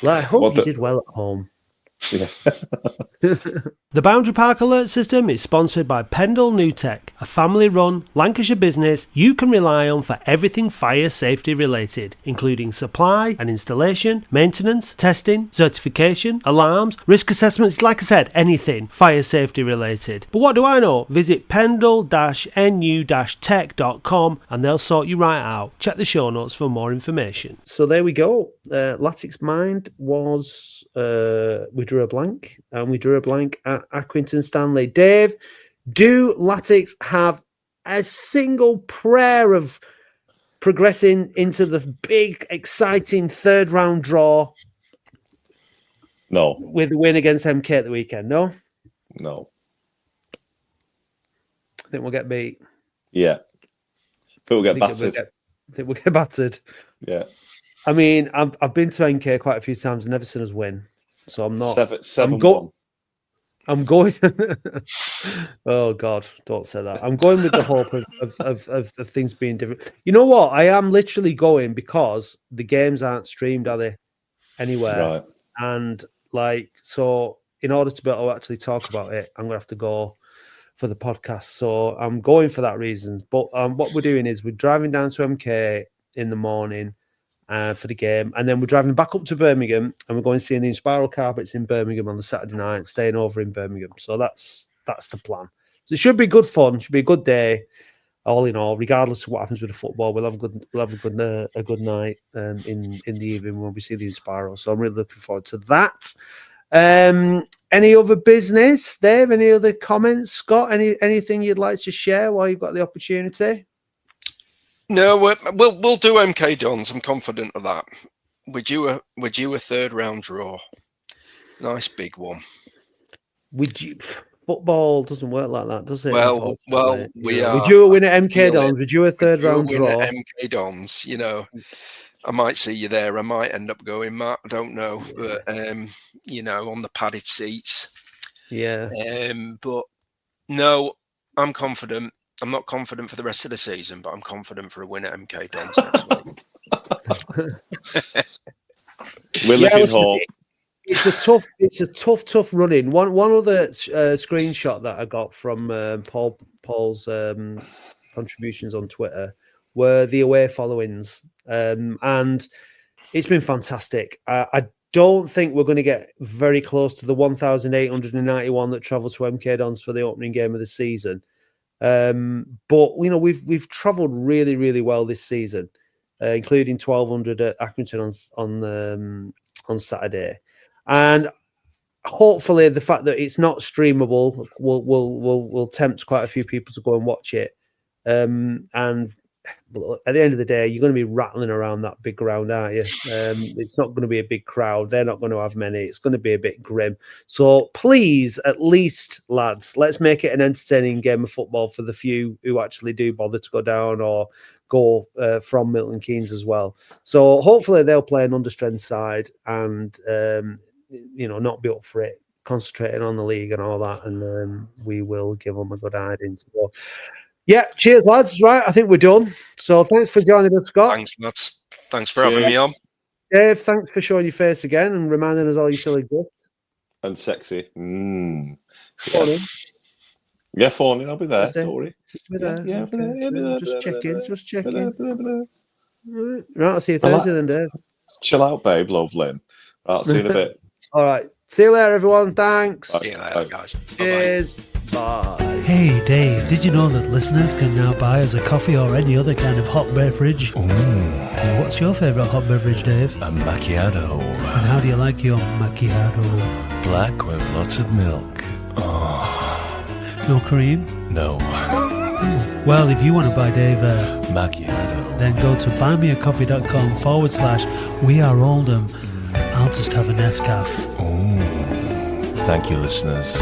Yeah. Right, I hope you did well at home. Yeah. The Boundary Park Alert System is sponsored by Pendle New Tech, a family-run Lancashire business you can rely on for everything fire safety related, including supply and installation, maintenance, testing, certification, alarms, risk assessments, like I said, anything fire safety related. But what do I know? Visit pendle-nu-tech.com and they'll sort you right out. Check the show notes for more information. So there we go. Latics Mind was... we drew a blank, and we drew a blank at Accrington Stanley. Dave, do Latics have a single prayer of progressing into the big, exciting third round draw? No. With the win against MK at the weekend, no? No. I think we'll get beat. Yeah. But we'll get battered. I think we'll get battered. Yeah. I mean, I've been to MK quite a few times and never seen us win. So I'm not... 7-1. I'm going... Oh, God, don't say that. I'm going with the hope of things being different. You know what? I am literally going because the games aren't streamed, are they? Anywhere. Right. And, like, so in order to be able to actually talk about it, I'm going to have to go for the podcast. So I'm going for that reason. But what we're doing is we're driving down to MK in the morning for the game, and then we're driving back up to Birmingham, and we're going to see the Inspiral Carpets in Birmingham on the Saturday night, staying over in Birmingham. So that's the plan. So it should be good fun. Should be a good day, all in all. Regardless of what happens with the football, we'll have a good night in the evening when we see the Inspiral. So I'm really looking forward to that. Any other business, Dave? Any other comments, Scott? Anything you'd like to share while you've got the opportunity? No, we'll do MK Dons. I'm confident of that. We're due a third round draw. Nice big one. would you? Football doesn't work like that, does it? Well, unfortunately? we You know, are. Would you win at MK feeling- Dons? Would you a third round You'll win draw? at MK Dons, you know. I might see you there. I might end up going, Matt. I don't know, but you know, on the padded seats. Yeah. But no, I'm confident. I'm not confident for the rest of the season, but I'm confident for a win at MK Dons next week. We're looking hope. It's a tough run-in. One other screenshot that I got from Paul's contributions on Twitter were the away followings, and it's been fantastic. I don't think we're going to get very close to the 1,891 that travelled to MK Dons for the opening game of the season, but you know we've travelled really, really well this season, including 1,200 at Accrington on Saturday. And hopefully, the fact that it's not streamable will tempt quite a few people to go and watch it. And at the end of the day, you're going to be rattling around that big ground, aren't you? It's not going to be a big crowd. They're not going to have many. It's going to be a bit grim. So please, at least, lads, let's make it an entertaining game of football for the few who actually do bother to go down or go from Milton Keynes as well. So hopefully they'll play an understrength side and you know, not be up for it, concentrating on the league and all that, and we will give them a good hiding. So, yeah, cheers, lads. Right, I think we're done. So thanks for joining us, Scott. Thanks, lads. Thanks for having me on. Dave, thanks for showing your face again and reminding us all you still exist. And sexy. Phone in. Yeah, phone in. I'll be there. Thursday. Don't worry. Be there. Yeah, Okay. I'll be there. Just checking. Right, I'll see you Thursday then, Dave. Chill out, babe. Lovely. Right, I'll see you in a bit. All right. See you later, everyone. Thanks. See you later, guys. Cheers. Bye. Hey Dave, did you know that listeners can now buy us a coffee or any other kind of hot beverage? Ooh, What's your favourite hot beverage, Dave? a macchiato. And how do you like your macchiato? Black with lots of milk. No cream? No, Well, if you want to buy Dave a macchiato. then go to buymeacoffee.com/We Are Oldham. I'll just have a Nescafe. Ooh, thank you, listeners.